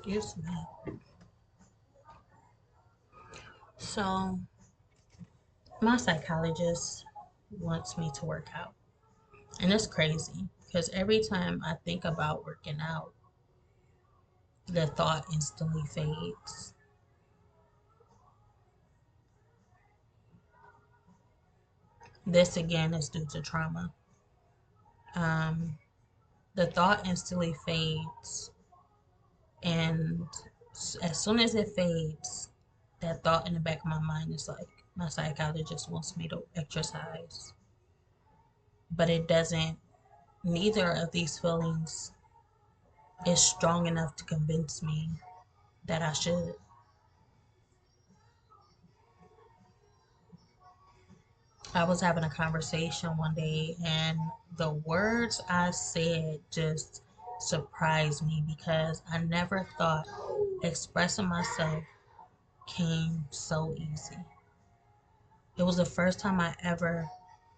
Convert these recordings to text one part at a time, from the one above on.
Excuse me. So, my psychologist wants me to work out. And it's crazy because every time I think about working out, the thought instantly fades. This again is due to trauma. Um, the thought instantly fades, and as soon as it fades, that thought in the back of my mind is like, my psychologist wants me to exercise. But it doesn't, neither of these feelings is strong enough to convince me that I should. I was having a conversation one day, and the words I said just surprised me because I never thought expressing myself came so easy. It was the first time I ever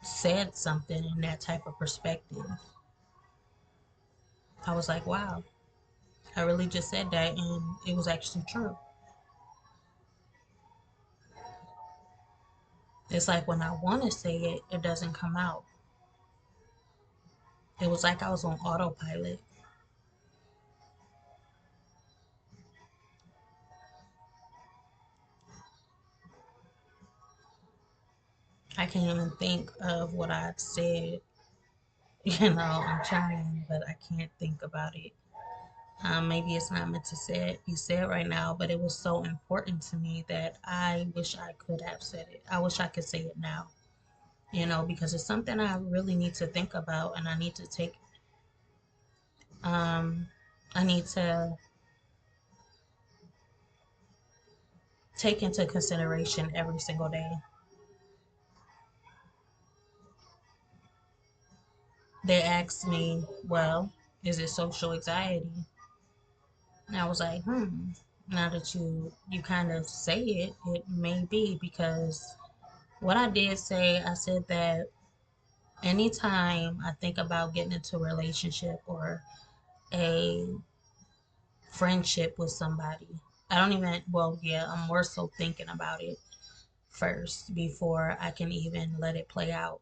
said something in that type of perspective. I was like, wow, I really just said that, and it was actually true. It's like when I want to say it, it doesn't come out. It was like I was on autopilot. I can't even think of what I said. I'm trying, but I can't think about it. Maybe it's not meant to be said right now, but it was so important to me that I wish I could have said it. I wish I could say it now, because it's something I really need to think about, and um, I need to take into consideration every single day. They asked me, well, is it social anxiety? And I was like, now that you kind of say it, it may be because what I did say, I said that anytime I think about getting into a relationship or a friendship with somebody, I don't even, well, yeah, I'm more so thinking about it first before I can even let it play out.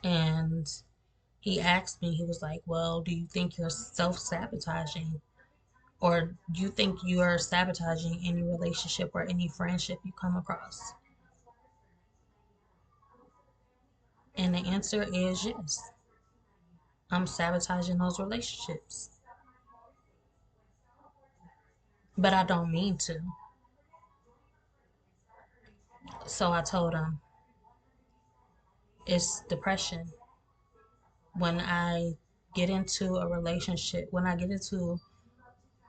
And he asked me, he was like, well, do you think you're self sabotaging? Or do you think you are sabotaging any relationship or any friendship you come across? And the answer is yes. I'm sabotaging those relationships. But I don't mean to. So I told him it's depression. When I get into a relationship, when I get into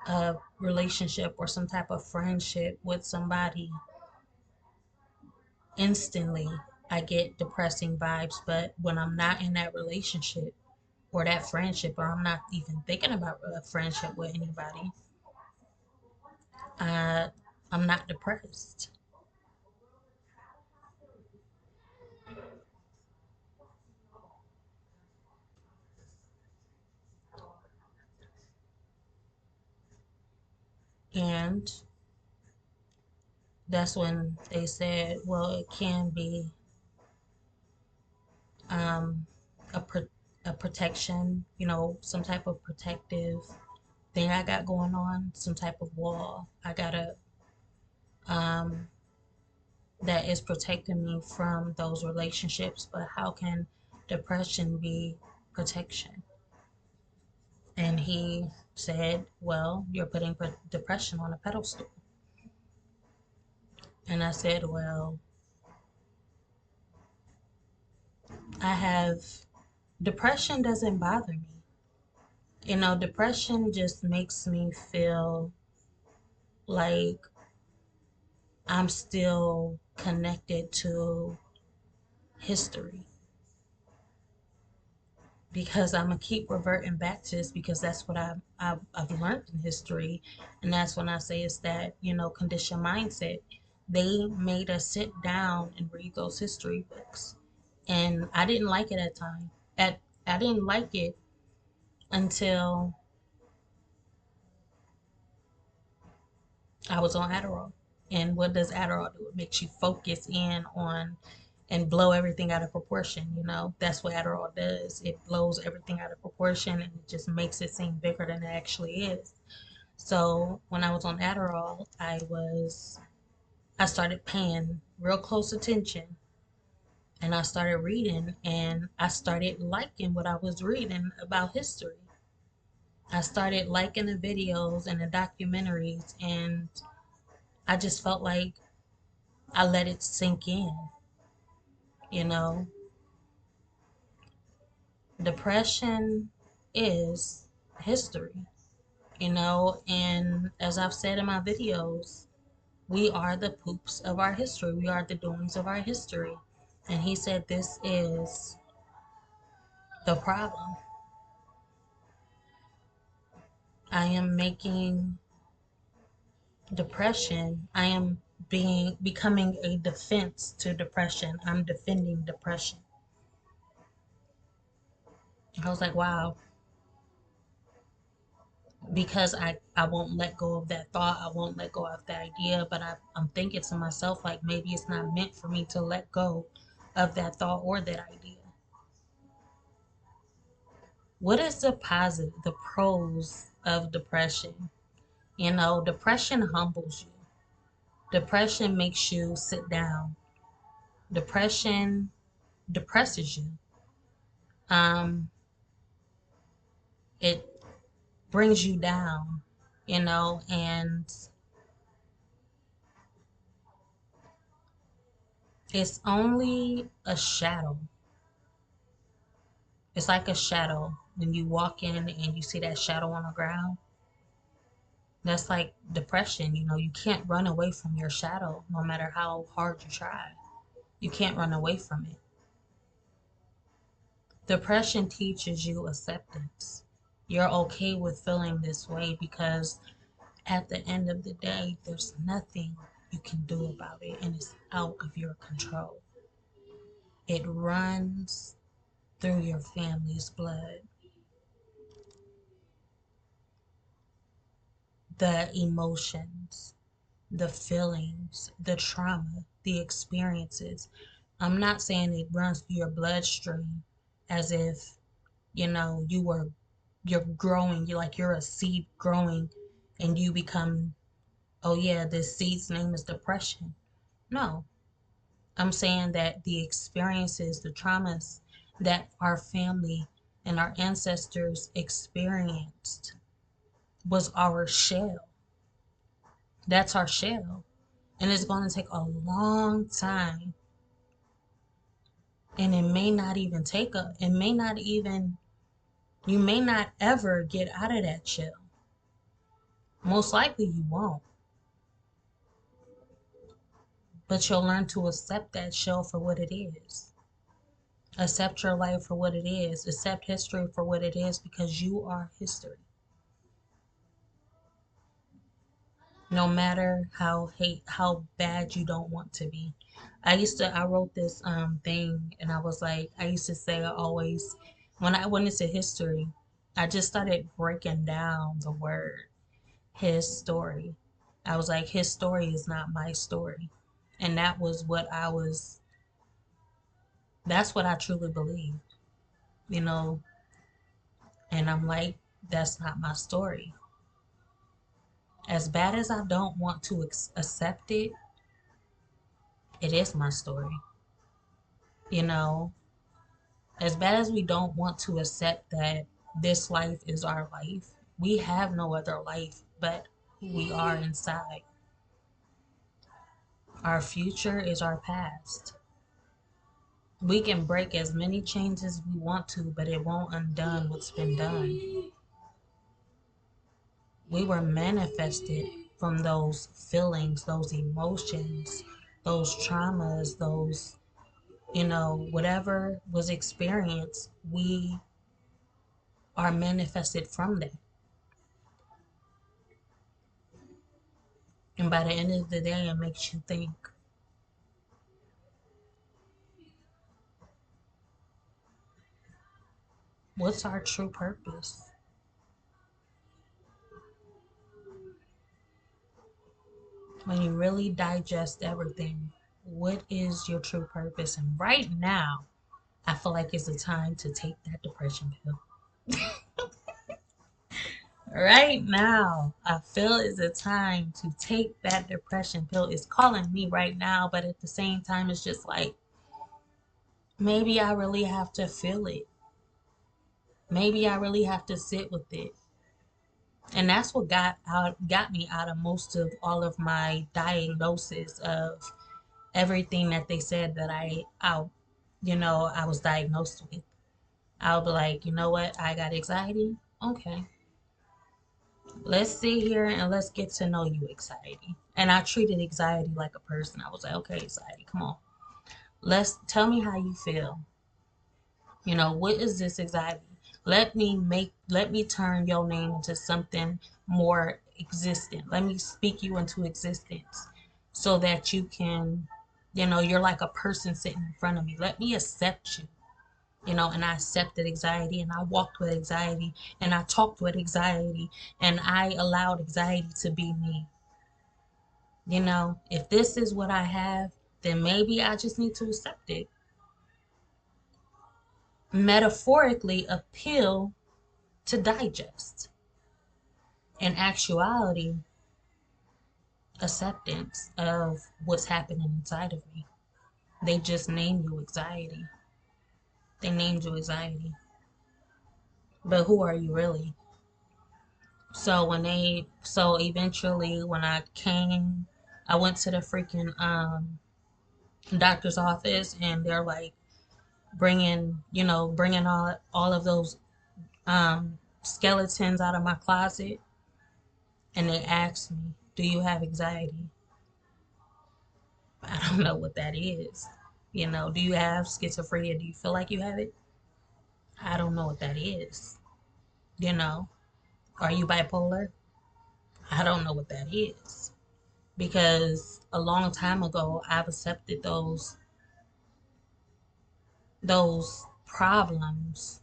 a relationship or some type of friendship with somebody, instantly I get depressing vibes. But when I'm not in that relationship or that friendship, or I'm not even thinking about a friendship with anybody, I, I'm not depressed. And that's when they said, well, it can be um, a, pro- a protection, some type of protective thing I got going on, some type of wall I got up um, that is protecting me from those relationships. But how can depression be protection? And he said, well, you're putting depression on a pedestal. And I said, well, I have depression doesn't bother me. Depression just makes me feel like I'm still connected to history because I'm gonna keep reverting back to this because that's what I've learned in history, and that's when I say it's that conditioned mindset. They made us sit down and read those history books, and I didn't like it at time. At I didn't like it until I was on Adderall. And what does Adderall do? It makes you focus in on and blow everything out of proportion. You know, that's what Adderall does. It blows everything out of proportion and it just makes it seem bigger than it actually is. So when I was on Adderall, I started paying real close attention and I started reading and I started liking what I was reading about history. I started liking the videos and the documentaries and I just felt like I let it sink in, you know. Depression is history, you know, and as I've said in my videos, we are the poops of our history. We are the doings of our history. And he said this is the problem. I am making depression, I am becoming a defense to depression. I'm defending depression. I was like, wow, because I won't let go of that thought. I won't let go of that idea. But I'm thinking to myself, like, maybe it's not meant for me to let go of that thought or that idea. What is the positive, the pros of depression? You know, depression humbles you. Depression makes you sit down. Depression depresses you. Um, it brings you down, you know, and it's only a shadow. It's like a shadow. When you walk in and you see that shadow on the ground, that's like depression. You know, you can't run away from your shadow no matter how hard you try. You can't run away from it. Depression teaches you acceptance. You're okay with feeling this way because at the end of the day, there's nothing you can do about it and it's out of your control. It runs through your family's blood. The emotions, the feelings, the trauma, the experiences. I'm not saying it runs through your bloodstream as if, you know, you're growing, you're a seed growing and you become, oh yeah, this seed's name is depression. No, I'm saying that the experiences, the traumas that our family and our ancestors experienced was our shell. That's our shell. And it's going to take a long time. And it may not even, you may not ever get out of that shell. Most likely you won't. But you'll learn to accept that shell for what it is. Accept your life for what it is. Accept history for what it is because you are history. No matter how bad you don't want to be. I wrote this thing and I was like, I used to say I always, when I went into history, I just started breaking down the word his story. I was like, his story is not my story. And that's what I truly believe, you know. And I'm like, that's not my story. As bad as I don't want to accept it, it is my story. You know, as bad as we don't want to accept that this life is our life, we have no other life but who we are inside. Our future is our past. We can break as many chains as we want to, but it won't undo what's been done. We were manifested from those feelings, those emotions, those traumas, those, you know, whatever was experienced, we are manifested from that. And by the end of the day, it makes you think, what's our true purpose? when you really digest everything, what is your true purpose? And right now, I feel like it's a time to take that depression pill. Right now, I feel it's a time to take that depression pill. It's calling me right now, but at the same time, it's just like maybe I really have to feel it. Maybe I really have to sit with it. And that's what got me out of most of all of my diagnosis of everything that they said that I was diagnosed with. I'll be like, you know what? I got anxiety. Okay. Let's sit here and let's get to know you, anxiety. And I treated anxiety like a person. I was like, okay, anxiety, come on. Let's tell me how you feel. What is this anxiety? Let me turn your name into something more existent. Let me speak you into existence so that you can, you're like a person sitting in front of me. Let me accept you. And I accepted anxiety and I walked with anxiety and I talked with anxiety and I allowed anxiety to be me. If this is what I have, then maybe I just need to accept it. Metaphorically, a pill to digest. In actuality, acceptance of what's happening inside of me. They just named you anxiety. They named you anxiety. But who are you really? So eventually when I went to the freaking doctor's office and they're like bringing all of those skeletons out of my closet and they asked me, "Do you have anxiety?" I don't know what that is. Do you have schizophrenia? Do you feel like you have it? I don't know what that is. You know, are you bipolar? I don't know what that is. Because a long time ago, I've accepted those problems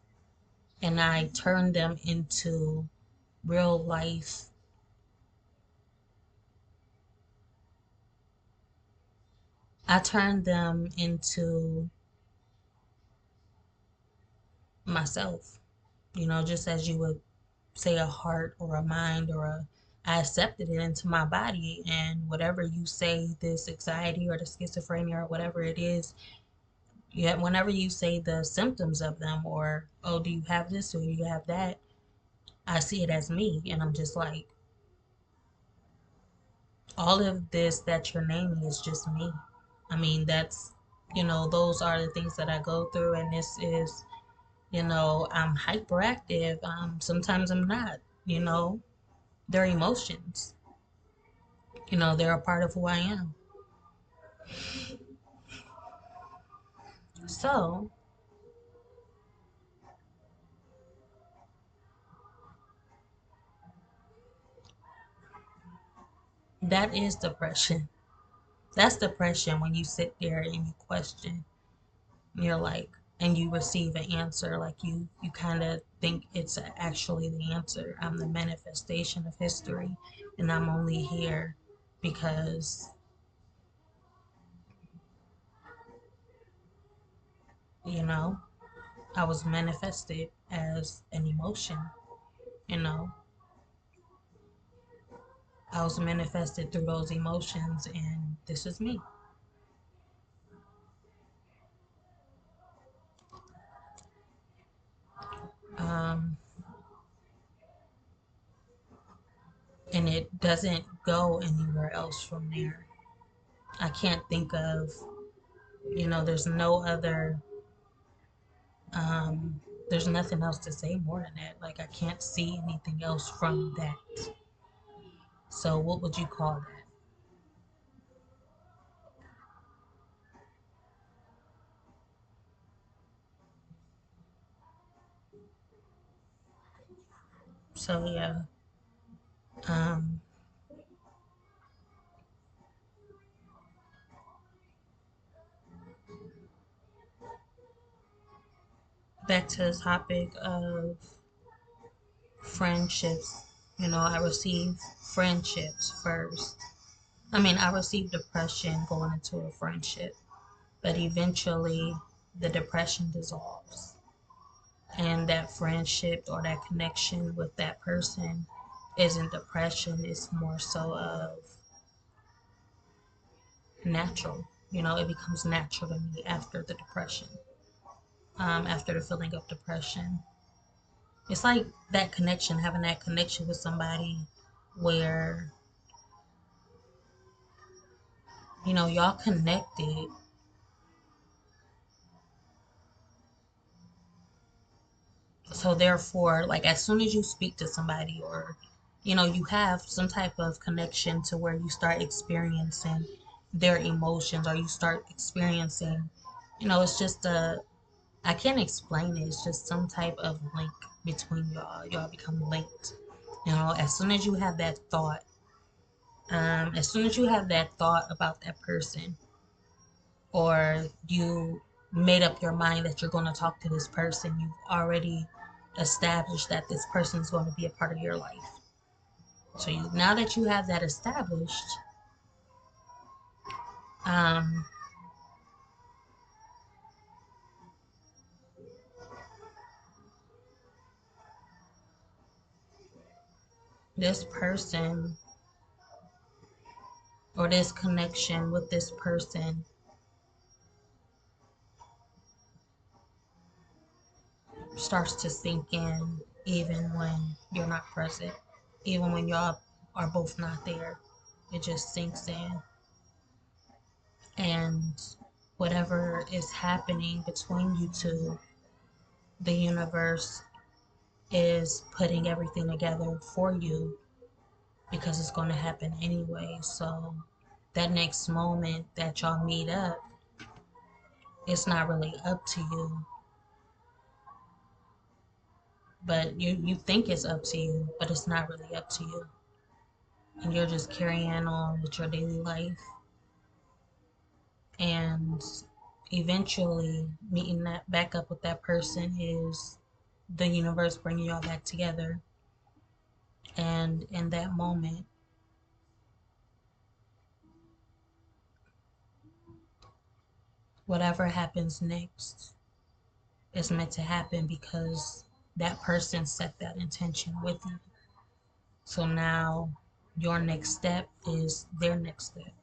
and I turned them into real life. I turned them into myself, just as you would say a heart or a mind I accepted it into my body. And whatever you say, this anxiety or the schizophrenia or whatever it is, whenever you say the symptoms of them or, oh, do you have this or do you have that? I see it as me. And I'm just like, all of this that you're naming is just me. I mean, those are the things that I go through. And this is, I'm hyperactive. Sometimes I'm not, they're emotions. They're a part of who I am. So that is depression. That's depression when you sit there and you question. You're like, and you receive an answer like you kind of think it's actually the answer. I'm the manifestation of history, and I'm only here because you know I was manifested as an emotion. You know, I was manifested through those emotions, and this is me. Um, and it doesn't go anywhere else from there. I can't think of, there's no other, um, there's nothing else to say more than that. Like, I can't see anything else from that. So, what would you call that? So, yeah, um, back to the topic of friendships. I receive friendships first. I mean, I received depression going into a friendship, but eventually the depression dissolves. And that friendship or that connection with that person isn't depression, it's more so of natural. You know, it becomes natural to me after the depression, after the feeling of depression. It's like that connection, having that connection with somebody where, you know, y'all connected. So therefore, like as soon as you speak to somebody or, you know, you have some type of connection to where you start experiencing their emotions or you start experiencing, you know, it's just I can't explain it. It's just some type of link between y'all. Y'all become linked. You know, as soon as you have that thought, as soon as you have that thought about that person, or you made up your mind that you're going to talk to this person, you've already established that this person is going to be a part of your life. So now that you have that established, um, this person or this connection with this person starts to sink in even when you're not present, even when y'all are both not there. It just sinks in. And whatever is happening between you two, the universe is putting everything together for you because it's going to happen anyway. So that next moment that y'all meet up, it's not really up to you, but you think it's up to you, but it's not really up to you. And you're just carrying on with your daily life, and eventually meeting that back up with that person is the universe bringing y'all back together. And in that moment, whatever happens next is meant to happen because that person set that intention with you. So now your next step is their next step.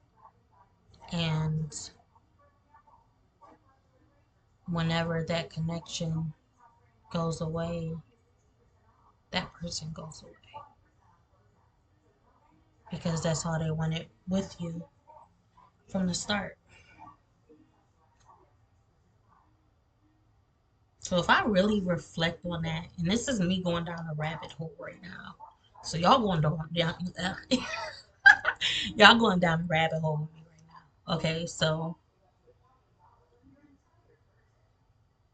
And whenever that connection goes away, that person goes away because that's all they wanted with you from the start. So if I really reflect on that, and this is me going down a rabbit hole right now, so y'all going down, y'all going down a rabbit hole with me right now. Okay, so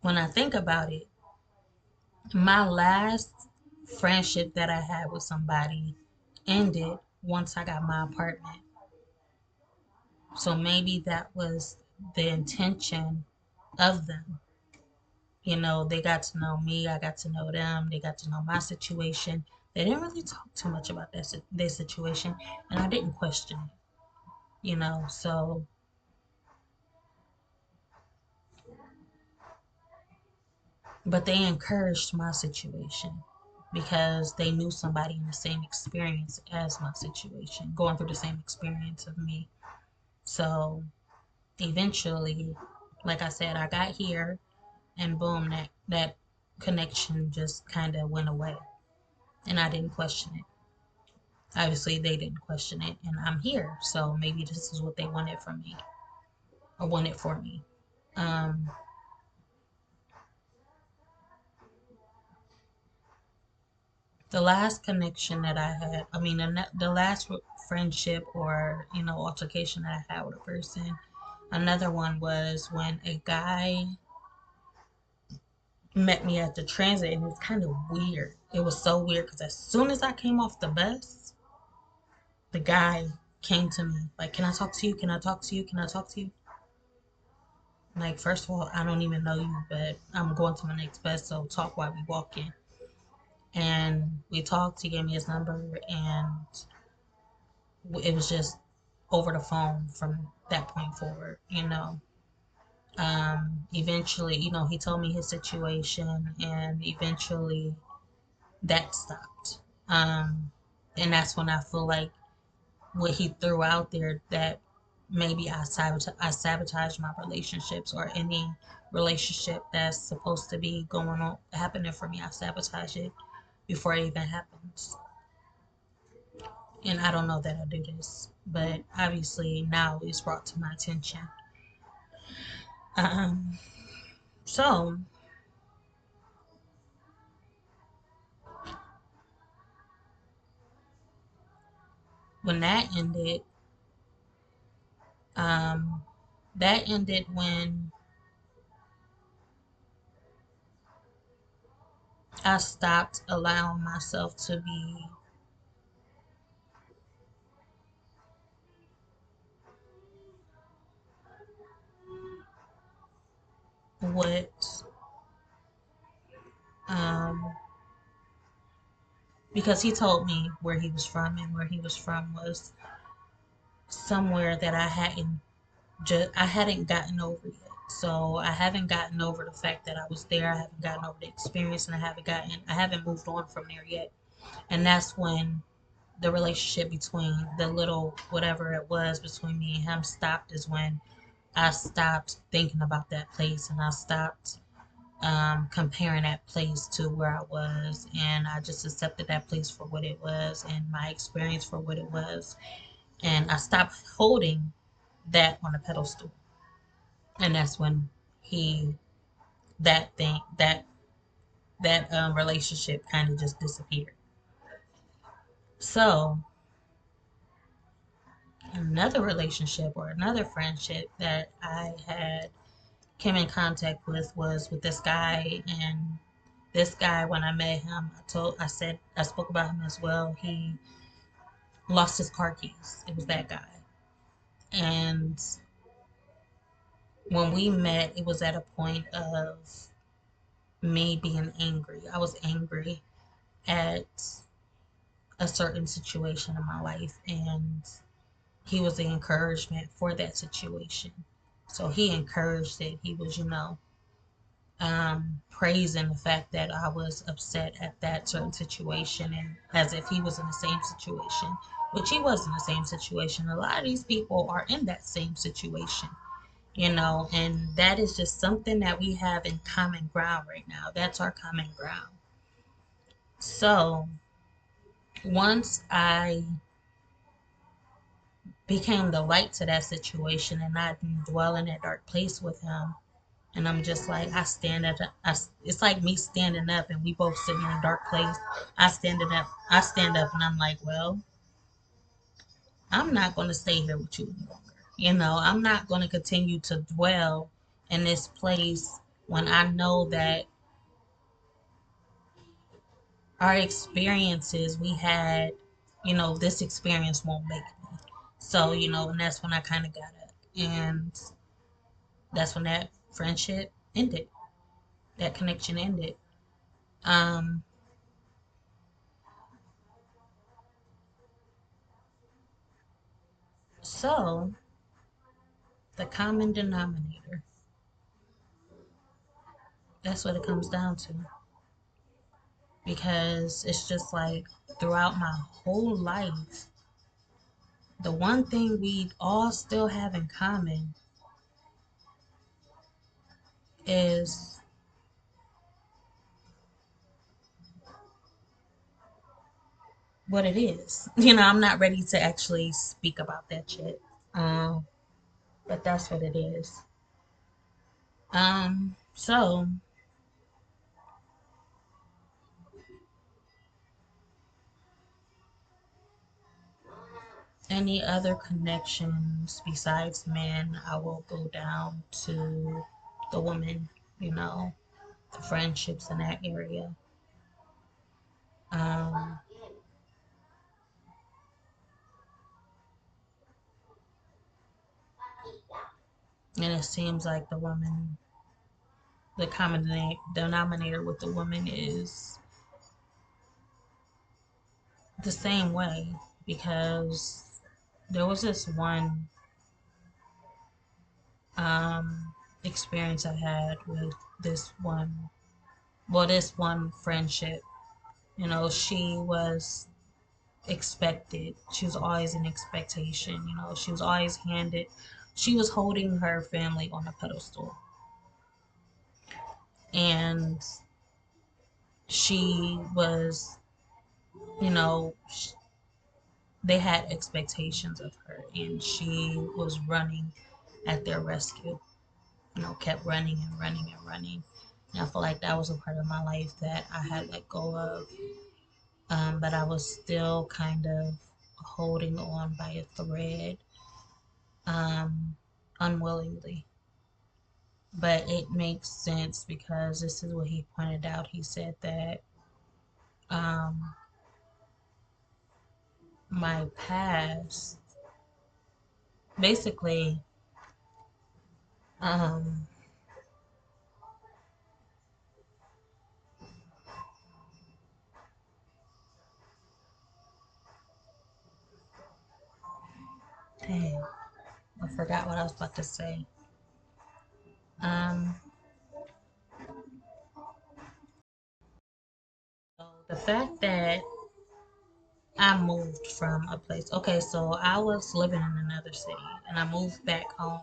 when I think about it, my last friendship that I had with somebody ended once I got my apartment. So maybe that was the intention of them. You know, they got to know me, I got to know them, they got to know my situation. They didn't really talk too much about their situation, and I didn't question it, you know. So, but they encouraged my situation because they knew somebody in the same experience as my situation, going through the same experience of me. So, eventually, like I said, I got here, and boom, that connection just kind of went away, and I didn't question it. Obviously, they didn't question it, and I'm here. So maybe this is what they wanted from me or wanted for me. Um, the last connection that I had, I mean, the last friendship or, you know, altercation that I had with a person, another one was when a guy met me at the transit, and it was kind of weird. It was so weird because as soon as I came off the bus, the guy came to me like, "Can I talk to you? Can I talk to you? Can I talk to you?" Like, first of all, I don't even know you, but I'm going to my next bus, so talk while we walk in. And we talked, he gave me his number, and it was just over the phone from that point forward, you know. Eventually, you know, he told me his situation, and eventually that stopped. Um, and that's when I feel like what he threw out there, that maybe I sabotage my relationships, or any relationship that's supposed to be going on happening for me. I sabotage it before it even happens. And I don't know that I do this, but obviously now it's brought to my attention. Um, so when um, that ended when I stopped allowing myself to be what, um, because he told me where he was from, and where he was from was somewhere that I hadn't gotten over yet. So I haven't gotten over the fact that I was there. I haven't gotten over the experience, and I haven't moved on from there yet. And that's when the relationship between the little whatever it was between me and him stopped, is when I stopped thinking about that place, and I stopped comparing that place to where I was, and I just accepted that place for what it was, and my experience for what it was, and I stopped holding that on a pedestal. And that's when he that thing that relationship kind of just disappeared. So another relationship or another friendship that I had came in contact with was with this guy. And this guy, when I met him, I spoke about him as well. He lost his car keys. It was that guy. And when we met, it was at a point of me being angry. I was angry at a certain situation in my life, and he was the encouragement for that situation. So he encouraged it. He was, praising the fact that I was upset at that certain situation, and as if he was in the same situation, which he was in the same situation. A lot of these people are in that same situation, and that is just something that we have in common ground right now. That's our common ground. So once I became the light to that situation, and I didn't dwell in that dark place with him, and I'm just like, it's like me standing up, and we both sitting in a dark place. I stand up, and I'm like, well, I'm not going to stay here with you any longer. I'm not going to continue to dwell in this place when I know that our experiences we had, this experience won't make me. So, and that's when I kind of got up. And that's when that friendship ended, that connection ended. Um, so the common denominator, that's what it comes down to. Because it's just like throughout my whole life, the one thing we all still have in common is what it is. I'm not ready to actually speak about that yet. Um, but that's what it is. So any other connections besides men, I will go down to the woman, you know, the friendships in that area. Um, and it seems like the common denominator with the woman is the same way, because there was this one um, experience I had with this one, well, this one friendship. You know, she was expected. She was always in expectation. You know, she was always handed. She was holding her family on a pedestal, and she was, you know, they had expectations of her, and she was running at their rescue. You know, kept running and running and running. And I feel like that was a part of my life that I had let go of, but I was still kind of holding on by a thread, um, unwillingly. But it makes sense because this is what he pointed out. He said that um, my past, basically, um, dang, I forgot what I was about to say. Um, so the fact that I moved from a place. Okay, so I was living in another city and I moved back home.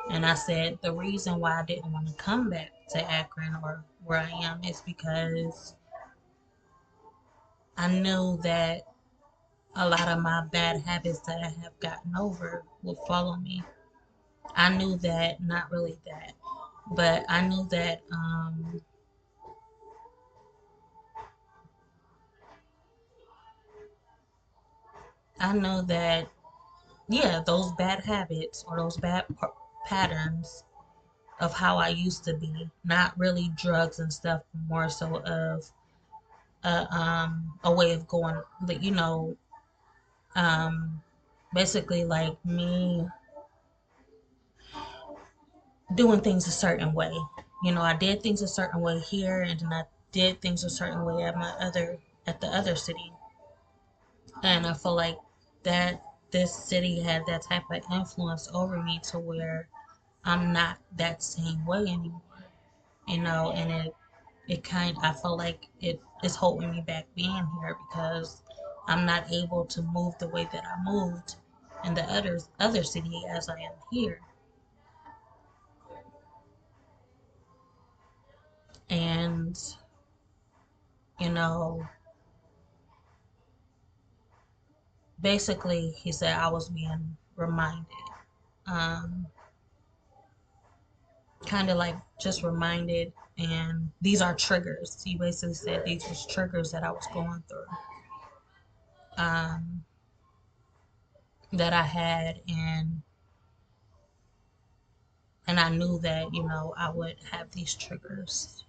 And I said the reason why I didn't want to come back to Akron or where I am is because I knew that a lot of my bad habits that I have gotten over would follow me. I knew that, not really that, but I know that, yeah, those bad habits or those patterns of how I used to be, not really drugs and stuff, more so of a way of going, like, you know, um basically like me doing things a certain way. You know, I did things a certain way here, and then I did things a certain way at the other city, and I feel like that this city had that type of influence over me to where I'm not that same way anymore. You know, and I feel like it is holding me back being here because I'm not able to move the way that I moved in the other city as I am here. And you know, basically he said I was being reminded, um, kind of like just reminded, and these are triggers. He basically said these was triggers that I was going through, um, that I had, and I knew that, you know, I would have these triggers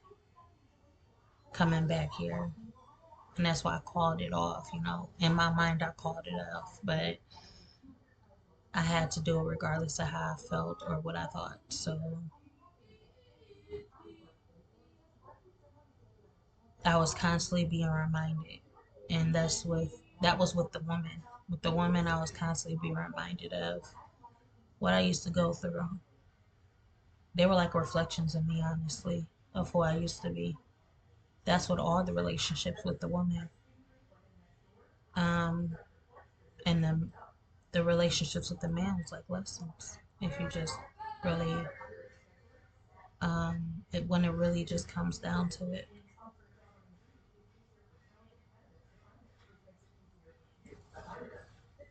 coming back here. And that's why I called it off, you know. In my mind, I called it off, but I had to do it regardless of how I felt or what I thought. So I was constantly being reminded. And that was with the woman. With the woman, I was constantly being reminded of what I used to go through. They were like reflections of me, honestly, of who I used to be. That's what all the relationships with the woman. Um, and the relationships with the man was like lessons. If you just really, when it really just comes down to it.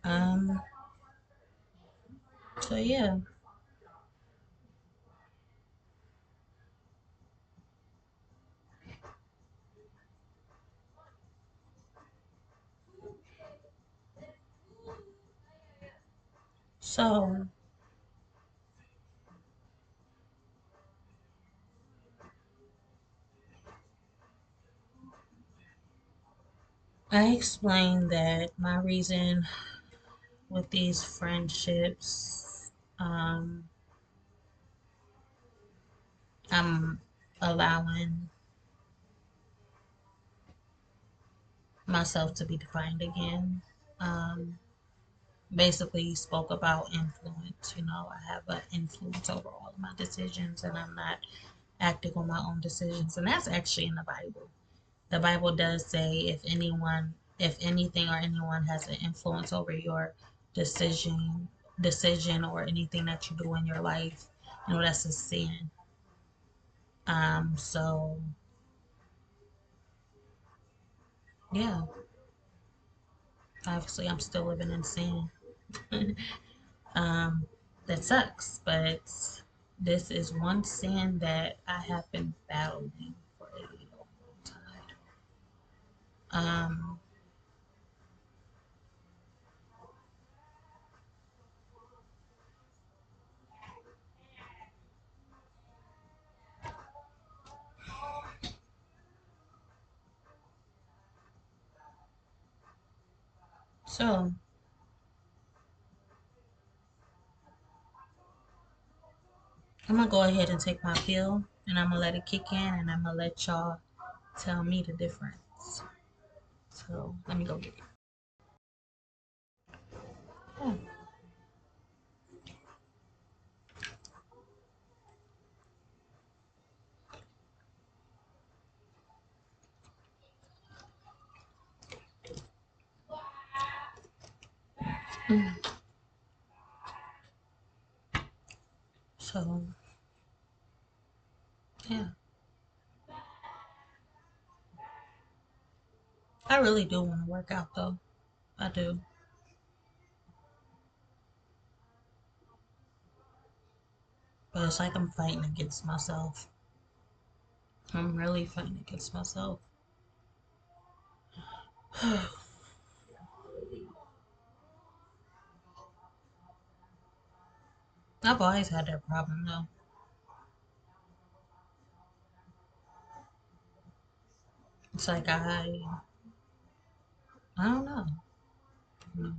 Um, so yeah. So I explained that my reason with these friendships, I'm allowing myself to be defined again. Um, basically he spoke about influence. You know, I have an influence over all of my decisions, and I'm not acting on my own decisions. And that's actually in the Bible. The Bible does say if anything or anyone has an influence over your decision, decision or anything that you do in your life, you know, that's a sin. So yeah, obviously I'm still living in sin. um, that sucks, but this is one sin that I have been battling for a long time. Um, so I'm gonna go ahead and take my pill and I'm gonna let it kick in and I'm gonna let y'all tell me the difference. So let me go get it. Yeah. So yeah, I really do want to work out though. I do, but it's like I'm fighting against myself. I'm really fighting against myself. I've always had that problem though. It's like I don't know. You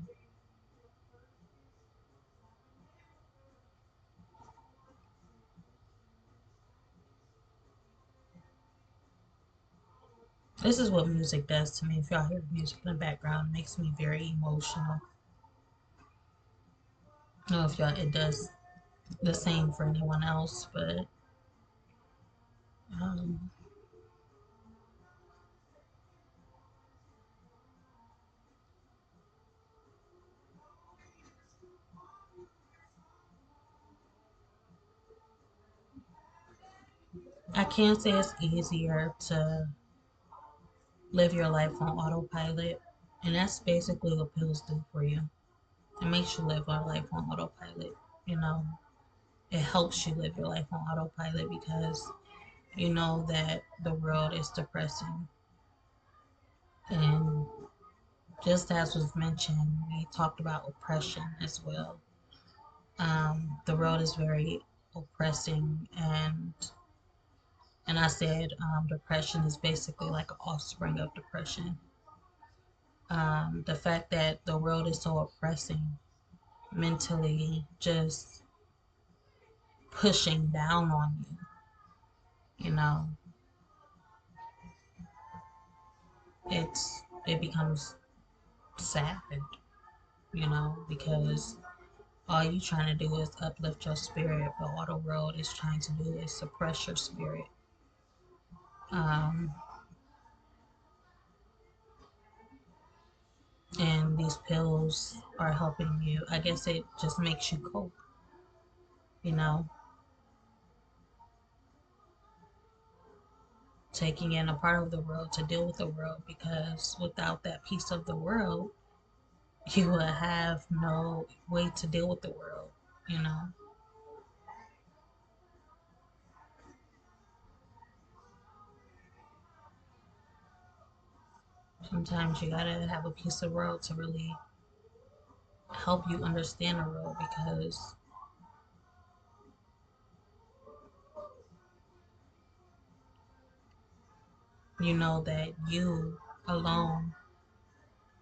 This is what music does to me. If y'all hear music in the background, it makes me very emotional. I don't know if y'all it does the same for anyone else, but um, I can say it's easier to live your life on autopilot, and that's basically what pills do for you. It makes you live your life on autopilot. You know, it helps you live your life on autopilot because you know that the world is depressing. And just as was mentioned, we talked about oppression as well. The world is very oppressing, and I said depression is basically like an offspring of depression. The fact that the world is so oppressing mentally, just pushing down on you, you know, it becomes sad, you know, because all you trying to do is uplift your spirit, but all the world is trying to do is suppress your spirit. Um, and these pills are helping you. I guess it just makes you cope, you know, taking in a part of the world to deal with the world because without that piece of the world, you will have no way to deal with the world, you know. Sometimes you gotta have a piece of the world to really help you understand the world because you know that you alone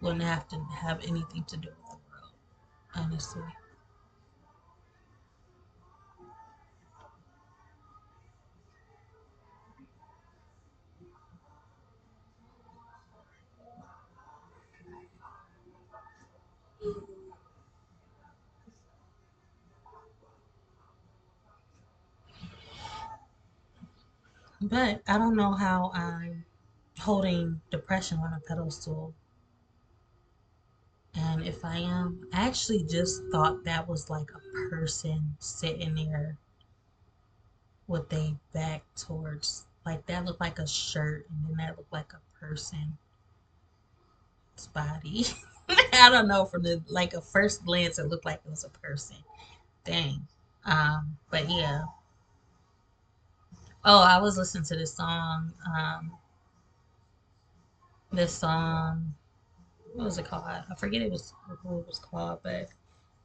wouldn't have to have anything to do with the world, honestly. But I don't know how I'm holding depression on a pedestal. And if I am, I actually just thought that was like a person sitting there with a back towards, like that looked like a shirt, and then that looked like a person's body. I don't know. From the like a first glance, it looked like it was a person. Dang. But yeah. Oh, I was listening to this song. This song. What was it called? I forget it was who it was called, but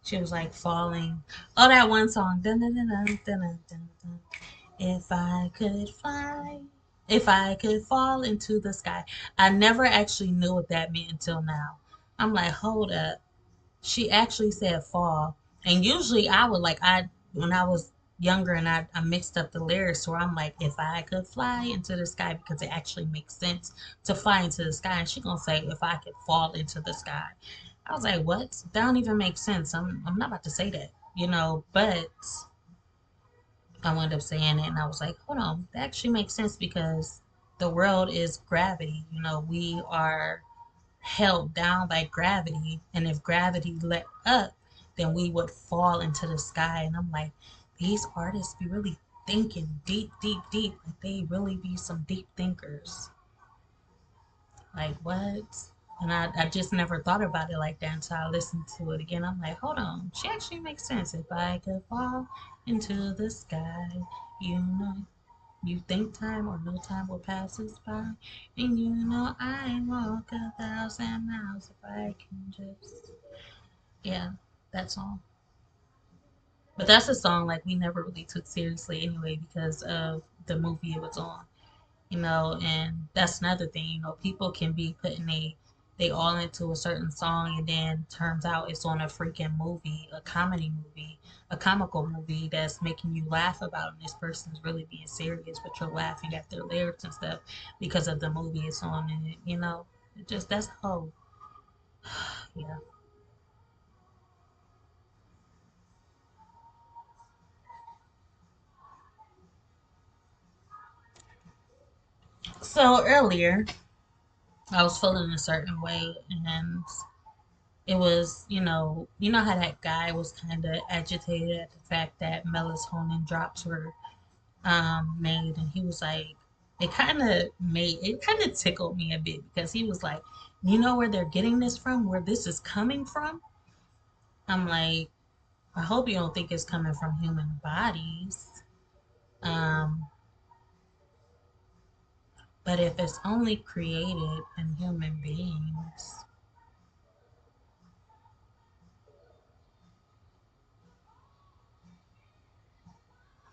she was like falling. Oh, that one song. Dun, dun, dun, dun, dun, dun, dun, dun. If I could fly, if I could fall into the sky. I never actually knew what that meant until now. I'm like, hold up. She actually said fall. And usually I would like, when I was younger and I mixed up the lyrics where I'm like, if I could fly into the sky, because it actually makes sense to fly into the sky. And she gonna say, if I could fall into the sky. I was like, what? That don't even make sense. I'm not about to say that, but I wound up saying it and I was like, hold on, that actually makes sense because the world is gravity. We are held down by gravity, and if gravity let up, then we would fall into the sky. And I'm like, these artists be really thinking deep, deep, deep. Like they really be some deep thinkers. Like what? And I just never thought about it like that until I listened to it again. I'm like, hold on, she actually makes sense. If I could fall into the sky, you know, you think time or no time will pass us by, and I walk 1,000 miles if I can just, yeah, that song. But that's a song like we never really took seriously anyway because of the movie it was on. And that's another thing. People can be putting they all into a certain song, and then turns out it's on a freaking movie, a comedy movie, a comical movie that's making you laugh about it. And this person's really being serious, but you're laughing at their lyrics and stuff because of the movie it's on, and it just that's how, yeah. So earlier, I was feeling a certain way, and it was, how that guy was kind of agitated at the fact that melatonin drops were made, and he was like, it kind of tickled me a bit because he was like, you know where they're getting this from, where this is coming from. I'm like, I hope you don't think it's coming from human bodies. Um, but if it's only created in human beings,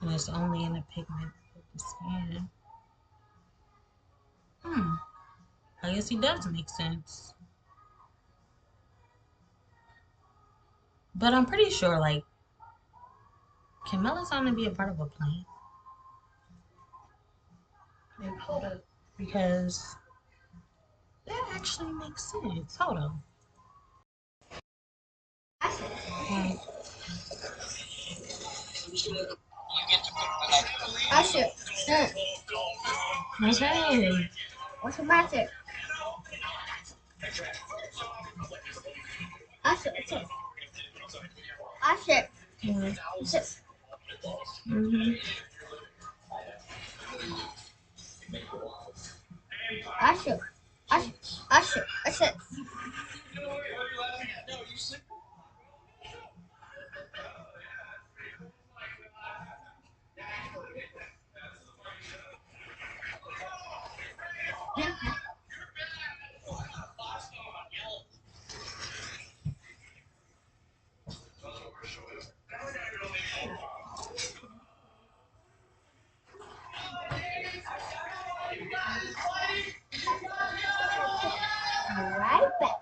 and it's only in the pigment of the skin, hmm, I guess he does make sense. But I'm pretty sure, like, can melatonin be a part of a plant? Like, hold up. Because that actually makes sense. Hold on. Um, Usher, okay. what's the matter? Usher, Usher, Yeah. Usher, Hmm. Usher, Usher, Usher, Usher. Right back.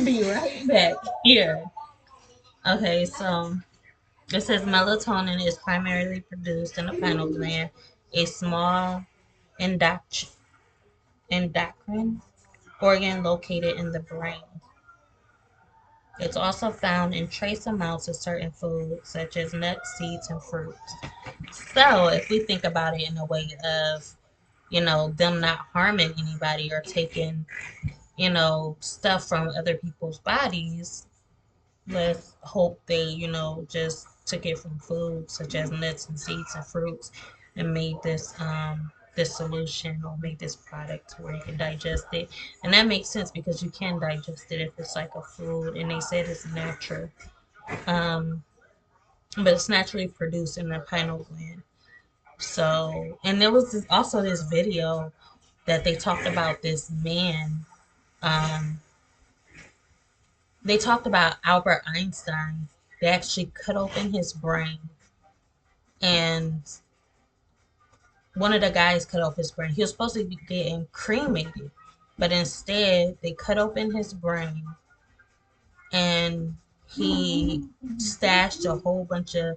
Be right back here. Okay, so it says melatonin is primarily produced in the pineal gland, a small endoc- endocrine organ located in the brain. It's also found in trace amounts of certain foods, such as nuts, seeds, and fruits. So, if we think about it in a way of, them not harming anybody or taking, stuff from other people's bodies, let's hope they, just took it from food such as nuts and seeds and fruits and made this solution or made this product where you can digest it. And that makes sense because you can digest it if it's like a food and they said it's natural. Um, but it's naturally produced in the pineal gland. So, and there was also this video that they talked about this man. Um, they talked about Albert Einstein. They actually cut open his brain, and one of the guys cut off his brain. He was supposed to be getting cremated, but instead they cut open his brain, and he stashed a whole bunch of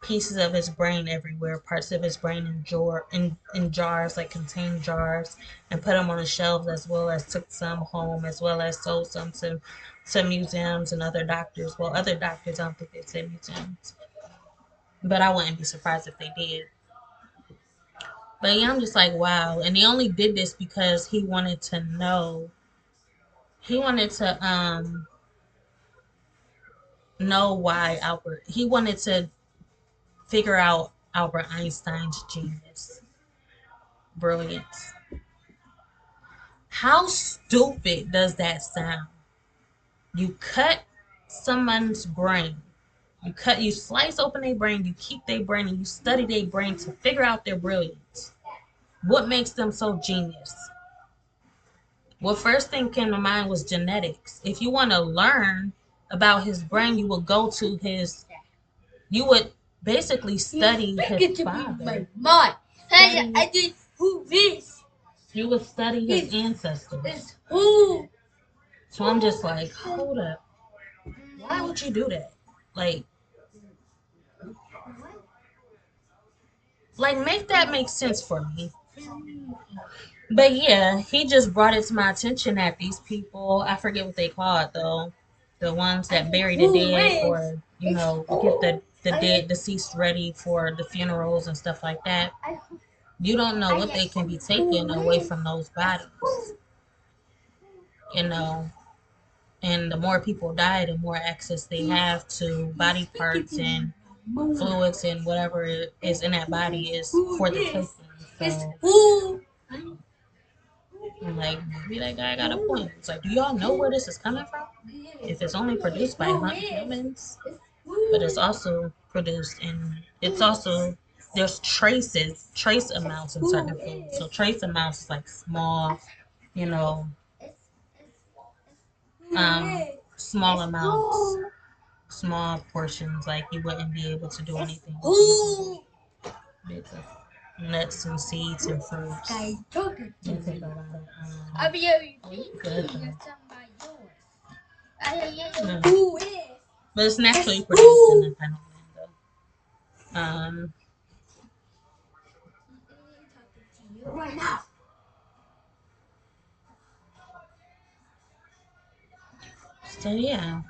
pieces of his brain everywhere, parts of his brain in jars, like contained jars, and put them on the shelves, as well as took some home, as well as sold some to museums and other doctors. Well, other doctors, I don't think they said museums, but I wouldn't be surprised if they did. But yeah, I'm just like, wow. And he only did this because he wanted to know. He wanted to know why Albert. He wanted to figure out Albert Einstein's genius, brilliance. How stupid does that sound? You cut someone's brain. You slice open their brain, you keep their brain, and you study their brain to figure out their brilliance. What makes them so genius? What first thing came to mind was genetics. If you want to learn about his brain, you would basically study his father. I did who this? You would study his ancestors. So I'm just like, hold up. Why would you do that? Like, make that make sense for me. But yeah, he just brought it to my attention that these people, I forget what they call it though, the ones that bury the dead or, get the dead deceased ready for the funerals and stuff like that. You don't know what they can be taking away from those bodies, you know. And the more people die, the more access they have to body parts and fluids and whatever is in that body is for the taking. So I'm like, maybe that guy got a point. It's like, do y'all know where this is coming from? If it's only produced by humans, but it's also produced in, it's also, there's trace amounts in certain foods. So trace amounts is like small, you know, small amounts, small portions, like you wouldn't be able to do anything with bits of nuts and seeds and fruits. They take a lot of good though. But it's naturally produced in the pineal gland though. Right now. So yeah.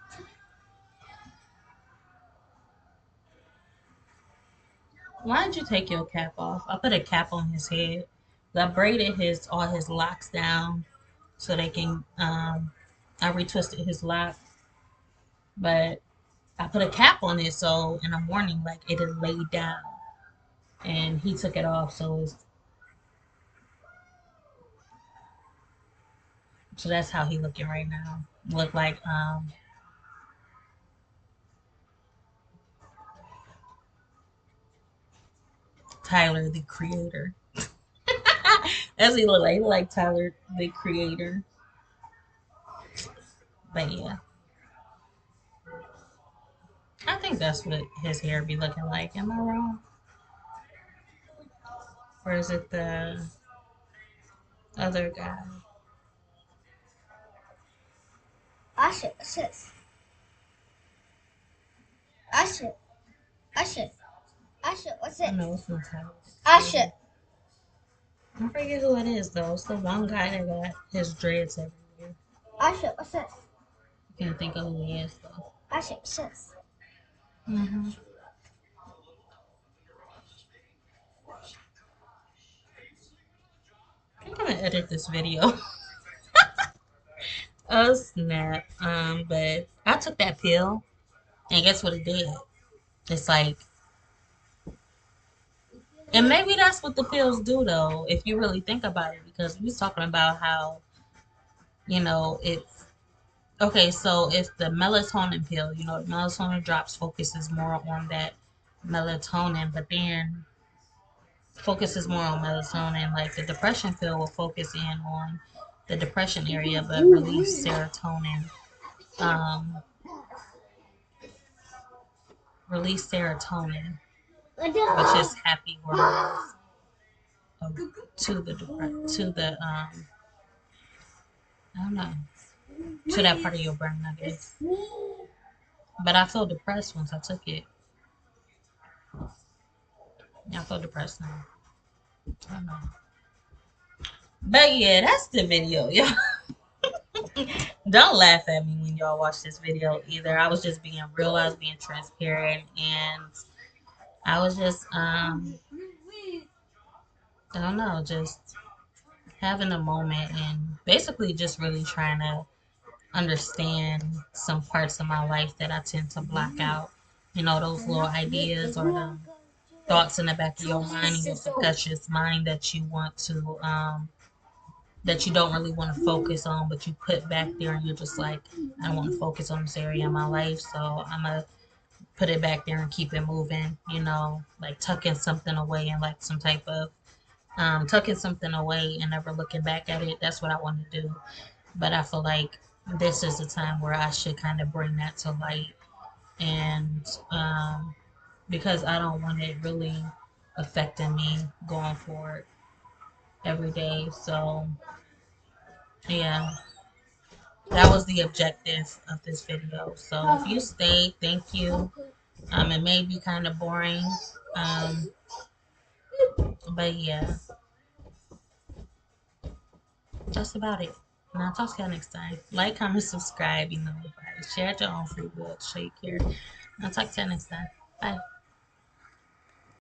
Why did you take your cap off? I put a cap on his head. I braided all his locks down so they can I retwisted his lock, but I put a cap on it so in the morning like it had laid down. And he took it off so that's how he looking right now. Look like Tyler the Creator. That's what he look like. He look like Tyler the Creator. But yeah. I think that's what his hair be looking like. Am I wrong? Or is it the other guy? Usher, sis. Usher, Usher, Usher, what's it? No, it's not Tyler. Usher. I forget who it is though. It's the one guy that got his dreads everywhere. Usher, what's it? Can't think of who he is though. Usher, sis. Hmm. I'm gonna edit this video. Oh snap. But I took that pill and guess what it did? It's like, and maybe that's what the pills do though, if you really think about it, because we was talking about how, it's okay, so if the melatonin pill, the melatonin drops focuses more on that melatonin, but then focuses more on melatonin, like the depression pill will focus in on the depression area, but release serotonin, um, which is happy hormones to the I don't know, to that part of your brain, I guess. But I feel depressed once I took it. Yeah, I feel depressed now. I don't know. But yeah, that's the video, y'all. Don't laugh at me when y'all watch this video either. I was just being real, I was being transparent, and I was just I don't know, just having a moment and basically just really trying to understand some parts of my life that I tend to block out. Those little ideas or the thoughts in the back of your mind and your subconscious mind that you want to that you don't really want to focus on, but you put back there and you're just like, I don't want to focus on this area in my life, so I'm gonna put it back there and keep it moving, like tucking something away in like some type of tucking something away and never looking back at it. That's what I want to do. But I feel like this is the time where I should kind of bring that to light, and because I don't want it really affecting me going forward every day. So yeah, that was the objective of this video. So if you stayed, thank you. It may be kind of boring, um, but yeah, that's about it. And I'll talk to y'all next time. Like, comment, subscribe, be notified. Share at your own free will. Show you care. I'll talk to y'all next time. Bye.